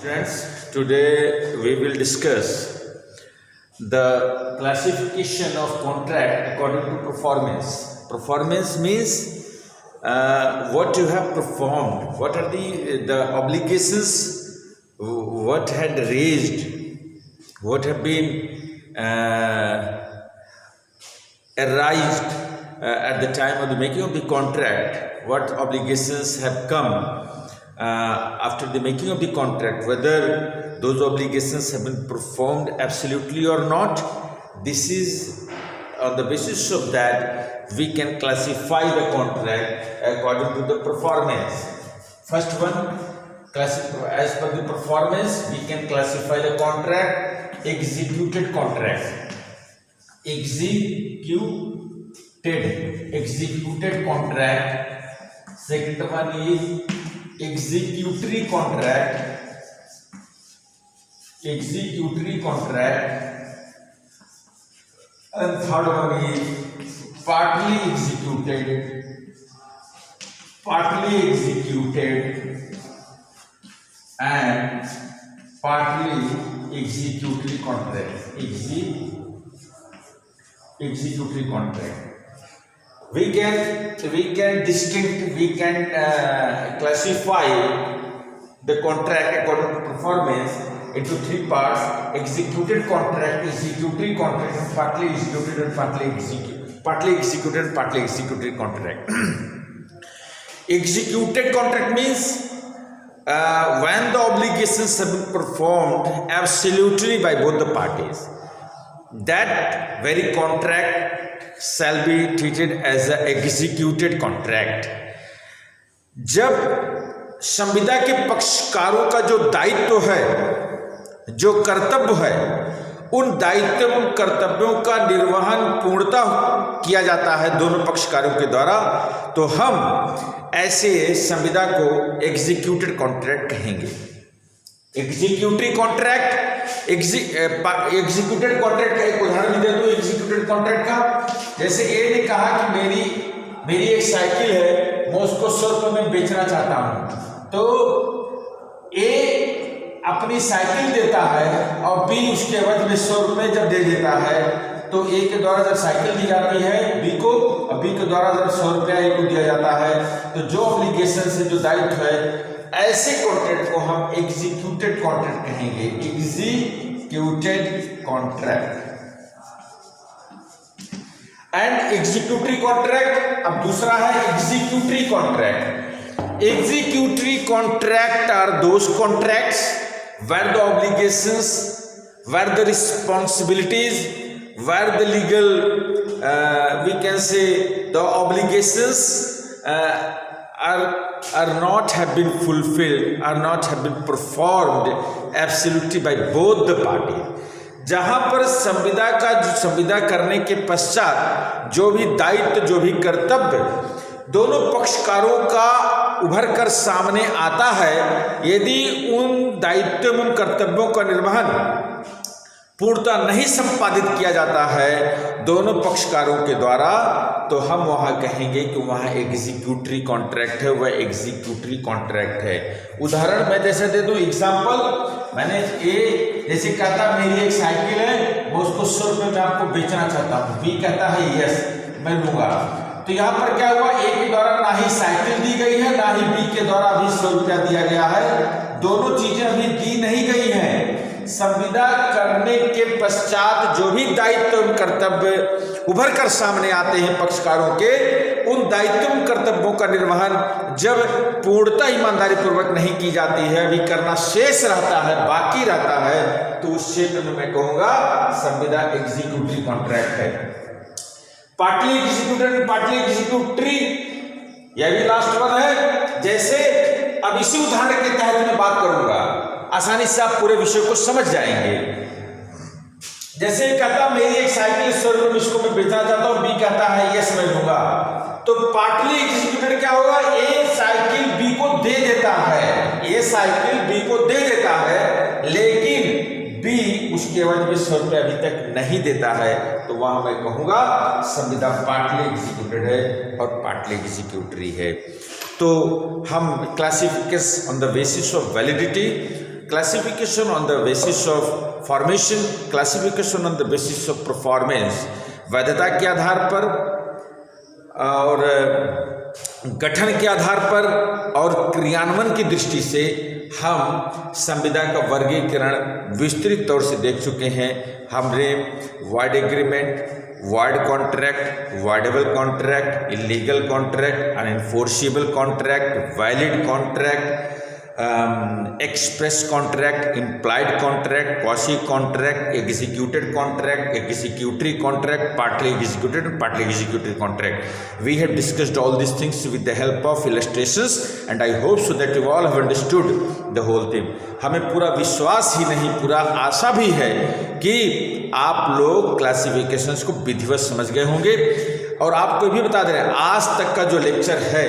Friends, today we will discuss the classification of contract according to performance. Performance means what you have performed, what are the obligations, what had raised, what have been arised at the time of the making of the contract, what obligations have come after the making of the contract, whether those obligations have been performed absolutely or not. This is on the basis of that we can classify the contract according to the performance. First one, as per the performance, we can classify the contract executed contract. Executed contract. Second one is executory contract, and third one is partly executed and partly executory contract. Executory contract. We can classify the contract according to performance into three parts: executed contract, executory contract, and partly executed and partly executed contract. Executed contract means when the obligations have been performed absolutely by both the parties, that very contract shall be treated as an executed contract. जब संविदा के पक्षकारों का जो दायित्व है, जो कर्तव्य है, उन दायित्व उन कर्तव्यों का निर्वहन पूर्णतः किया जाता है दोनों पक्षकारों के द्वारा, तो हम ऐसे संविदा को एग्जीक्यूटेड कॉन्ट्रैक्ट कहेंगे. एग्जीक्यूटरी कॉन्ट्रैक्ट, एग्जीक्यूटेड कॉन्ट्रैक्ट का एक उदाहरण दे दूं एग्जीक्यूटेड कॉन्ट्रैक्ट का. जैसे ए ने कहा कि मेरी एक साइकिल है, मैं उसको 100 रुपये में बेचना चाहता हूं, तो ए अपनी साइकिल देता है और बी उसके एवज में 100 रुपये जब दे देता है, तो ए के द्वारा जब साइकिल दी जाती है बी को, और बी के द्वारा जब 100 रुपया ए को दिया जाता है, तो जो ऑब्लिगेशन से जो दायित्व है, ऐसे कॉन्ट्रैक्ट को हम एग्जीक्यूटेड कॉन्ट्रैक्ट कहेंगे. Executed contract and executory contract. अब दूसरा है executory contract. Executory contract are those contracts where the obligations, where the responsibilities, where the legal we can say the obligations are not have been fulfilled, are not have been performed absolutely by both the parties. जहां पर संविदा करने के पश्चात जो भी दायित्व, जो भी कर्तव्य दोनों पक्षकारों का उभर कर सामने आता है, यदि उन दायित्व एवं कर्तव्यों का निर्वहन पूर्णतः नहीं संपादित किया जाता है दोनों पक्षकारों के द्वारा, तो हम वहां कहेंगे कि वहां एग्जीक्यूटरी कॉन्ट्रैक्ट है, वह एग्जीक्यूटरी कॉन्ट्रैक्ट है. उदाहरण मैं जैसे दे दूं, एग्जांपल, मैंने ए जैसे कहता मेरी एक साइकिल है, मैं उसको 100 रुपये में आपको बेचना चाहता हूं, बी कहता है यस मैं लूंगा. तो यहाँ पर क्या हुआ, ए के द्वारा ना ही साइकिल दी गई है, ना ही बी के द्वारा अभी 100 रुपया दिया गया है, दोनों चीजें अभी दी नहीं गई हैं. संविदा करने के पश्चात जो भी दायित्व कर्तव्य उभर कर सामने आते हैं पक्षकारों के, उन दायित्व कर्तव्यों का निर्वहन जब पूर्णतः ईमानदारी पूर्वक नहीं की जाती है, अभी करना शेष रहता है, बाकी रहता है, तो उस क्षेत्र में मैं कहूंगा संविदा एग्जीक्यूटरी कॉन्ट्रैक्ट है. पार्टली एग्जीक्यूटेड, पार्टली एग्जीक्यूटरी, यह भी लास्ट वन है. जैसे अब इसी उदाहरण के तहत मैं बात करूंगा, आसानी से आप पूरे विषय को समझ जाएंगे. जैसे कहता मेरी एक साइकिल 100 रुपये में इसको मैं बेचना चाहता हूं, बी कहता है यस मैं लूंगा, तो पार्टली एग्जीक्यूटेड क्या होगा, ए साइकिल बी को दे देता है, ए साइकिल बी को दे देता है, लेकिन बी उसके एवज में 100 रुपये अभी तक नहीं देता है, तो वहां मैं कहूंगा संविदा पार्टली एग्जीक्यूटेड है और पार्टली एग्जीक्यूटरी है. तो हम classification on the basis of validity classification on the basis of formation, classification on the basis of performance, वैधता के आधार पर और गठन के आधार पर और क्रियान्वयन की दृष्टि से हम संविदा का वर्गीकरण विस्तृत तौर से देख चुके हैं। हमने void agreement, void contract, voidable contract, illegal contract, unenforceable contract, valid contract, express contract, implied contract, quasi contract, executed contract, executory contract, partly executed and partly executed contract. We have discussed all these things with the help of illustrations and I hope so that you all have understood the whole thing. हमें पूरा विश्वास ही नहीं, पूरा आशा भी है कि आप लोग क्लासिफिकेशंस को विधिवत समझ गए होंगे। और आपको भी बता दे रहे हैं, आज तक का जो लेक्चर है,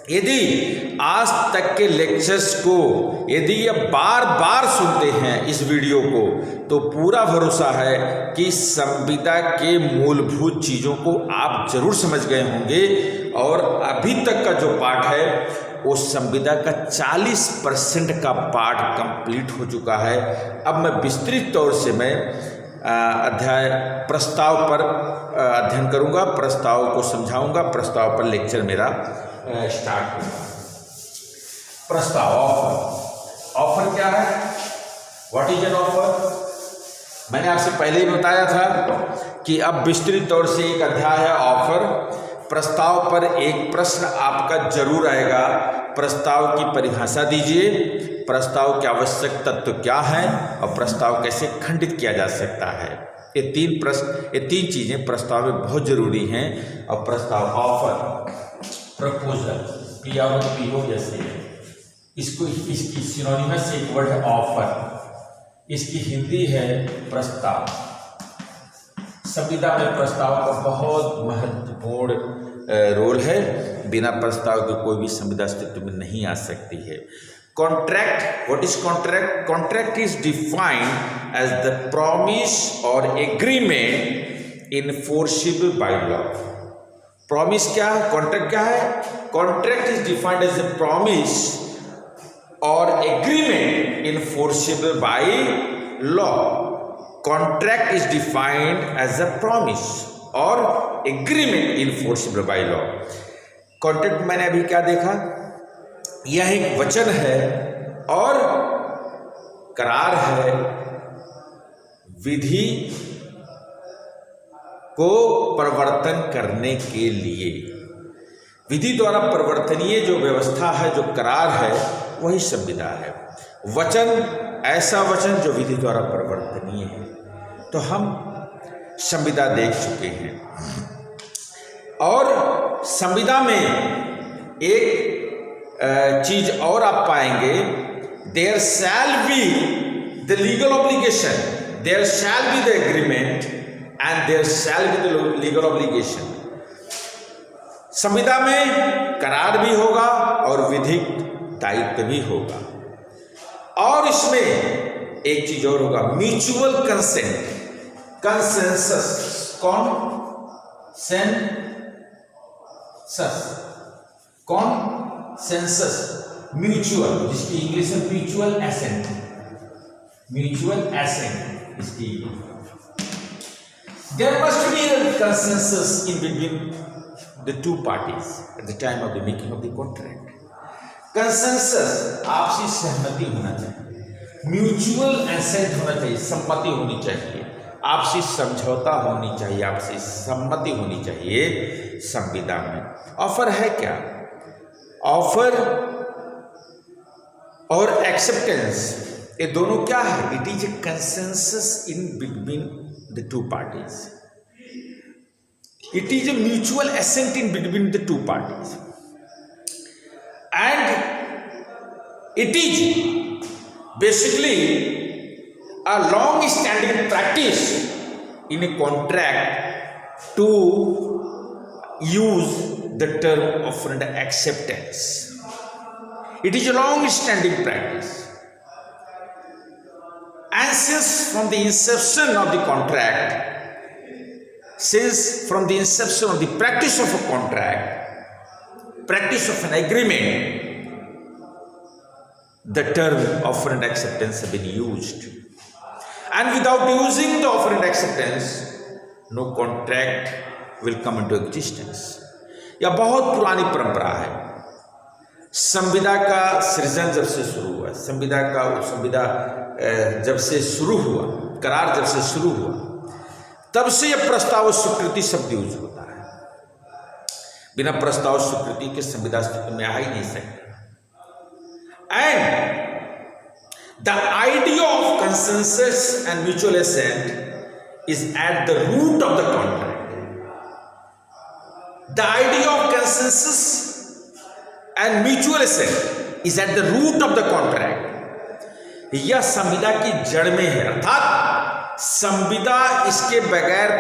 यदि आज तक के लेक्चर्स को यदि ये बार बार सुनते हैं इस वीडियो को, तो पूरा भरोसा है कि संविदा के मूलभूत चीज़ों को आप जरूर समझ गए होंगे। और अभी तक का जो पाठ है वो संविदा का 40% का पाठ कंप्लीट हो चुका है। अब मैं विस्तृत तौर से अध्याय प्रस्ताव पर अध्ययन करूंगा, प्रस्ताव को समझाऊंगा, प्रस्ताव पर लेक्चर मेरा स्टार्ट होगा। प्रस्ताव, ऑफर। ऑफर क्या है? What is an offer? मैंने आपसे पहले ही बताया था कि अब विस्तृत तौर से एक अध्याय है ऑफर। प्रस्ताव पर एक प्रश्न आपका जरूर आएगा, प्रस्ताव की परिभाषा दीजिए, प्रस्ताव के आवश्यक तत्व क्या हैं और प्रस्ताव कैसे खंडित किया जा सकता है। ये तीन चीजें प्रस्ताव में बहुत जरूरी हैं। और प्रस्ताव, ऑफर, प्रपोजल, PRO जैसे इसकी सिनोनिमस एक वर्ड है ऑफर, इसकी हिंदी है प्रस्ताव। संविदा में प्रस्ताव का बहुत महत्वपूर्ण रोल है। बिना प्रस्ताव के कोई भी संविदा अस्तित्व में नहीं आ सकती है। Contract, what is contract? Contract is defined as the promise और agreement enforceable by law. Promise क्या है? कॉन्ट्रैक्ट क्या है? Contract is defined as a promise और agreement enforceable by law. Contract is defined as a promise और agreement enforceable by law. Contract मैंने अभी क्या देखा? यह एक वचन है और करार है, विधि को परिवर्तन करने के लिए। विधि द्वारा परिवर्तनीय जो व्यवस्था है, जो करार है, वही संविदा है। वचन, ऐसा वचन जो विधि द्वारा परिवर्तनीय है। तो हम संविदा देख चुके हैं। और संविदा में एक चीज और आप पाएंगे, there shall be the legal obligation, there shall be the agreement and there shall be the legal obligation. संविदा में करार भी होगा और विधिक दायित्व भी होगा। और इसमें एक चीज और होगा, mutual consent, consensus, consensus, mutual, जिसकी इंग्लिश में म्यूचुअल एसेंट, म्यूचुअल एसेंट इसकी। There must be a consensus in between the two parties at the time of the making of the contract. Consensus, आपसी सहमति होना चाहिए, म्यूचुअल एसेंट होना चाहिए, सम्मति होनी चाहिए, आपसी समझौता होनी चाहिए, आपसी सम्मति होनी चाहिए संविदा में। ऑफर है क्या? ऑफर और एक्सेप्टेंस, ये दोनों क्या है? It is a consensus in between the two parties. It is a mutual assent in between the two parties, and it is basically a long standing practice in a contract to use the term offered acceptance. It is a long standing practice. And since from the inception of the contract, since from the inception of the practice of a contract, practice of an agreement, the term offer and acceptance have been used. And without using the offer and acceptance, no contract will come into existence. यह बहुत पुरानी परंपरा है। संविदा का सृजन जब से शुरू हुआ, संविदा जब से शुरू हुआ, करार जब से शुरू हुआ, तब से यह प्रस्ताव स्वीकृति शब्द यूज होता है। बिना प्रस्ताव स्वीकृति के संविदा अस्तित्व में आ ही नहीं सकता। And the idea of consensus and mutual assent is at the root of the contract. The idea of consensus and mutual assent is at the root of the contract. यह संविदा की जड़ में है, अर्थात संविदा इसके बगैर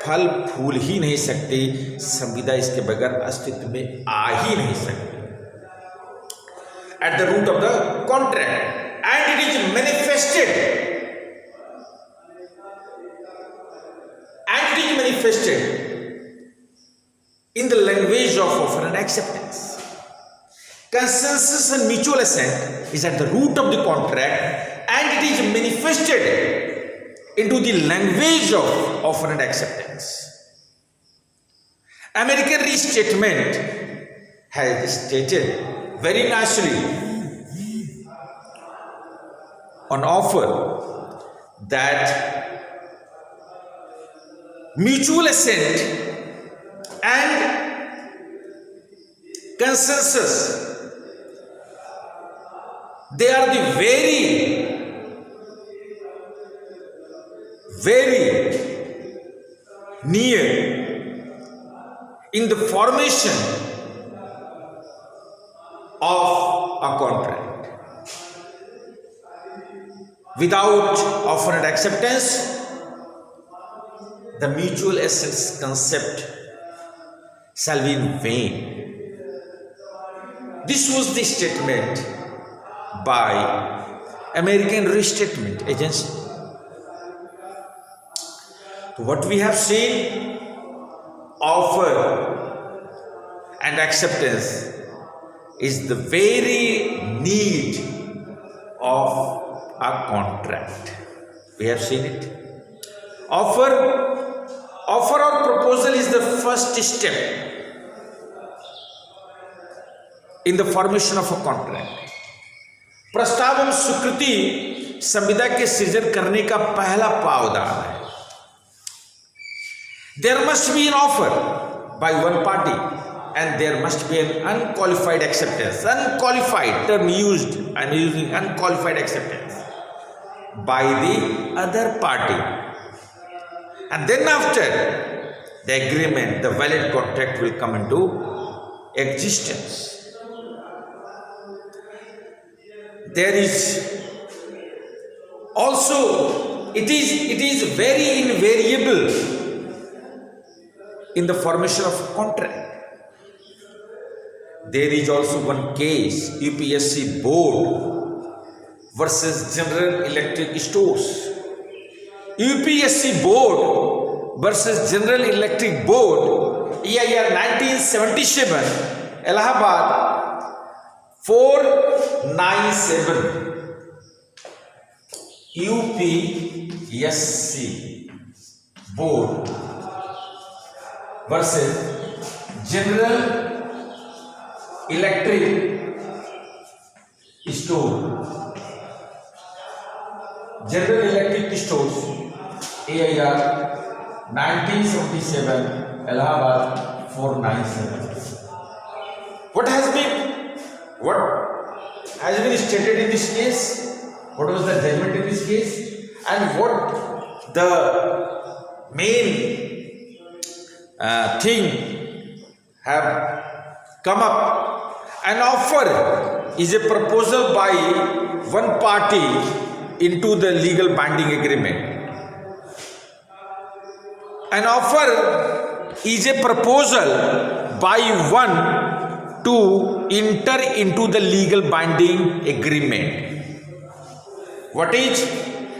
फल फूल ही नहीं सकती, संविदा इसके बगैर अस्तित्व में आ ही नहीं सकती। At the root of the contract and it is manifested in the language of offer and acceptance. Consensus and mutual assent is at the root of the contract and it is manifested into the language of offer and acceptance. American restatement has stated very nicely on offer that mutual assent and consensus, they are the very near in the formation of a contract. Without offer and acceptance, the mutual assent concept shall be in vain. This was the statement by American Restatement Agency. What we have seen, offer and acceptance is the very need of a contract. We have seen it. Offer or proposal is the first step in the formation of a contract. प्रस्ताव एवं स्वीकृति संविदा के सृजन करने का पहला पावदान है। There must be an offer by one party and there must be an unqualified acceptance. Unqualified term used, I am using unqualified acceptance by the other party. And then after the agreement, the valid contract will come into existence. There is also, it is very invariable in the formation of a contract. There is also one case, UPSC board versus General Electric Stores. UPSC board versus General Electric Board, year 1977, Allahabad 497. UPSC board versus General Electric Store. General Electric Stores, AIR 1977, Allahabad 497. What has been stated in this case? What was the judgment in this case? And what the main thing have come up? An offer is a proposal by one party into the legal binding agreement. An offer is a proposal by one to enter into the legal binding agreement. What is?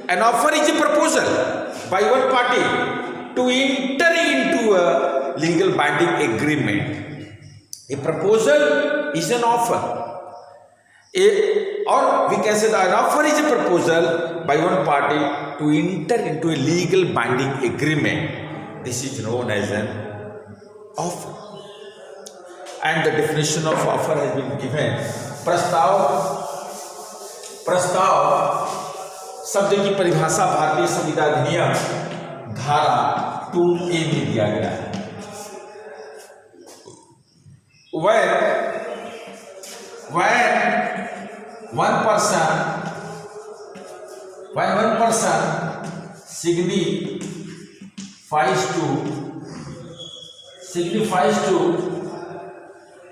An offer is a proposal by one party to enter into a legal binding agreement. A proposal is an offer. or we can say that an offer is a proposal by one party to enter into a legal binding agreement. This is known as an offer. And the definition of offer has been given. प्रस्ताव शब्द की परिभाषा भारतीय संविधान अधिनियम धारा 2A में दिया गया है। When one person signifies to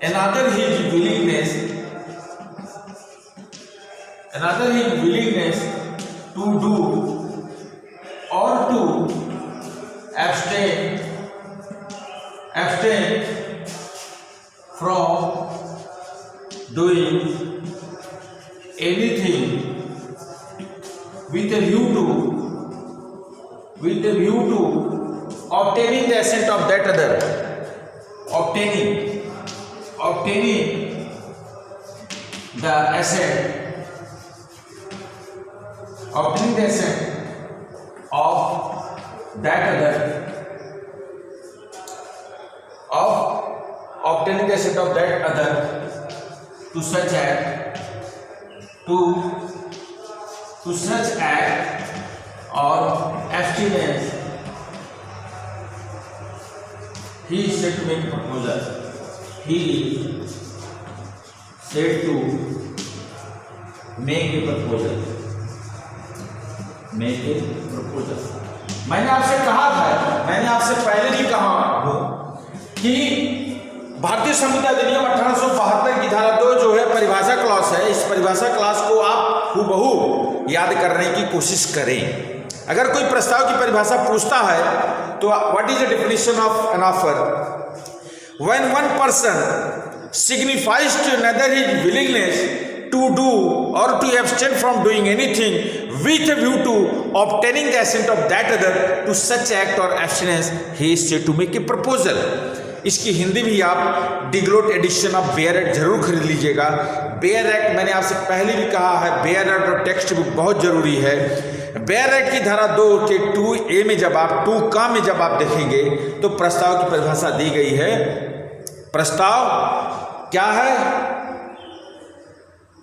another his willingness to do or to abstain from doing anything with a view to obtaining the assent of that other, obtaining the assent of that other, obtaining the assent of that other to such act or abstinence, he is said to make a proposal. He is said to make a proposal. मैंने आपसे कहा था, मैंने आपसे पहले भी कहा हूं कि भारतीय संविधान अधिनियम 1872 की धारा 2 जो है परिभाषा क्लॉज है, इस परिभाषा क्लॉज को आप हूबहू याद करने की कोशिश करें। अगर कोई प्रस्ताव की परिभाषा पूछता है तो what is the definition of an offer? When one person signifies to another his willingness to do or to abstain from doing anything with a view to obtaining the assent of that other to such act or abstinence, he is said to make a proposal. इसकी हिंदी भी आप डिग्लोट addition of bare act जरूर खरीद लीजिएगा। Bare act मैंने आपसे पहले भी कहा है, बेयर एक्ट और टेक्स्ट बुक बहुत जरूरी है। बेयर एक्ट की धारा 2 के 2A में जब आप 2 का में जब आप देखेंगे तो प्रस्ताव की परिभाषा दी गई है। प्रस्ताव क्या है?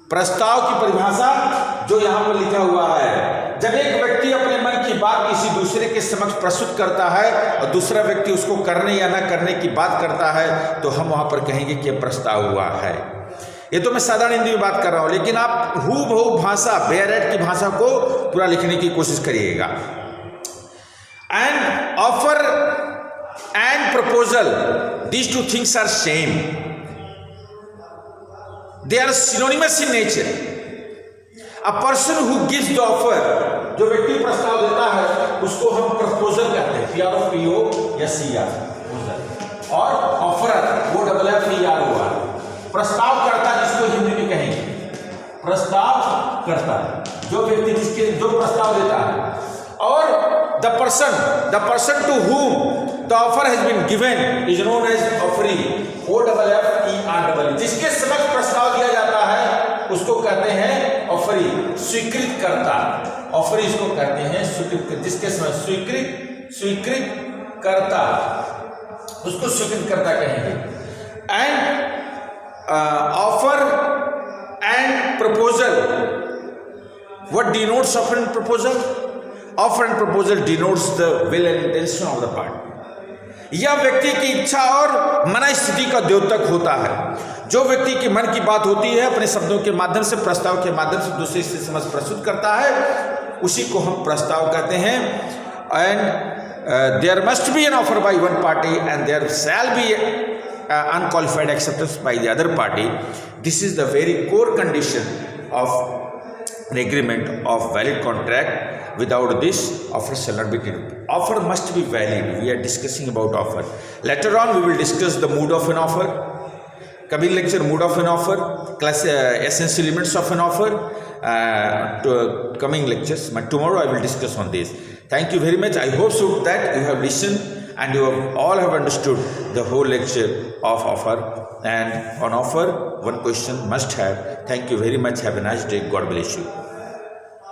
प्रस्ताव की परिभाषा जो यहां पर लिखा हुआ है, जब एक व्यक्ति अपने मन की बात किसी दूसरे के समक्ष प्रस्तुत करता है और दूसरा व्यक्ति उसको करने या ना करने की बात करता है तो हम वहां पर कहेंगे कि प्रस्ताव हुआ है। ये तो मैं साधारण हिंदी में बात कर रहा हूं, लेकिन आप हूबहू भाषा बेयर एक्ट की भाषा को पूरा लिखने की कोशिश करिएगा। And offer and proposal, these two things are same. They are synonymous in nature. A person who gives the offer, जो व्यक्ति प्रस्ताव देता है उसको हम प्रपोजल कहते हैं, PROPOSER, और ऑफरर OFFEROR, प्रस्ताव करता जिसको हिंदी में कहेंगे प्रस्ताव करता, जो व्यक्ति जो प्रस्ताव देता है। और the person to whom the offer has been given is known as offeree, OFFEREE, जिसके समक्ष प्रस्ताव दिया जाता है उसको कहते हैं ऑफरी, स्वीकृत करता। ऑफरी इसको कहते हैं स्वीकृत, जिसके समक्ष स्वीकृत करता, उसको स्वीकृत करता कहेंगे। And offer and proposal, what denotes offer and proposal? Offer and proposal denotes the will and intention of the party. यह व्यक्ति की इच्छा और मनस्थिति का द्योतक होता है। जो व्यक्ति के मन की बात होती है अपने शब्दों के माध्यम से, प्रस्ताव के माध्यम से दूसरे से समझ प्रस्तुत करता है, उसी को हम प्रस्ताव कहते हैं। And there must be an offer by one party and there shall be unqualified acceptance by the other party. This is the very core condition of an agreement of valid contract. Without this, offer shall not be taken. Offer must be valid. We are discussing about offer. Later on, we will discuss the mood of an offer. Coming lecture, mood of an offer, class essential elements of an offer. Coming lectures, but tomorrow I will discuss on this. Thank you very much. I hope so that you have listened and you all have understood the whole lecture of offer. And on offer, one question must have. Thank you very much. Have a nice day. God bless you.